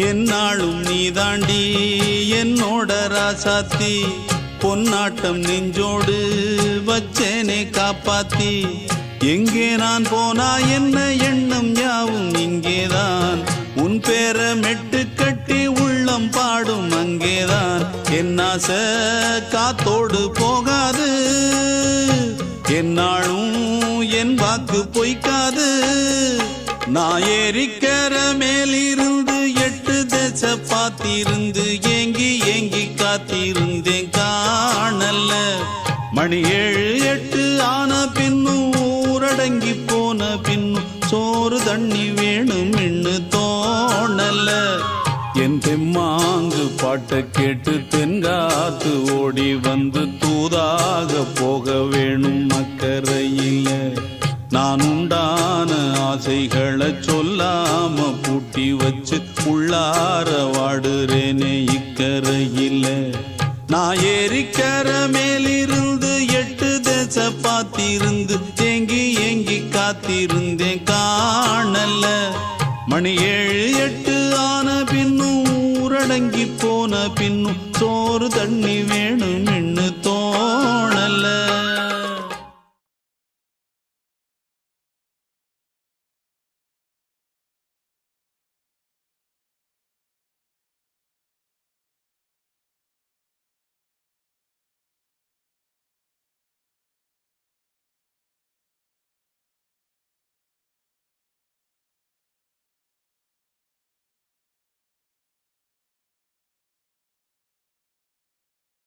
என்னாலும் நீதாண்டி என்னோட ராசாத்தி பொன்னாட்டம் நெஞ்சோடு வச்சேனே காப்பாத்தி எங்கே நான் போனா என்ன எண்ணம் யாவும் இங்கேதான் உன் பேர மெட்டு கட்டி உள்ளம் பாடும் அங்கேதான் என் ஆசை காத்தோடு போகாது என்னாலும் என் வாக்கு பொய்க்காது நான் ஏறிக்கர மேலிருந்து 8 தேச பார்த்திருந்து ஏங்கி ஏங்கி காத்திருந்தேன் காணல்ல மணி 7 8 ஆன பின்னும் ஊரடங்கி போன பின்னும் சோறு தண்ணி வேணும் இன்னு தோணல என் தெம்மாங்கு பாட்டை கேட்டு தென்காத்து ஓடி வந்து தூதாக போக வேணும் அக்கறையில நான் உண்டான ஆசைகளை சொல்லாம பூட்டி வச்சு உள்ளார வாடுறேனே இக்கரையில நான் ஏறிக்கர மேலிருந்து 8 தேச பார்த்திருந்து ஏங்கி ஏங்கி காத்திருந்தேன் காணல மணி 7 8 ஆன பின்னும் ஊரடங்கி போன பின்னும் சோறு தண்ணி வேணும்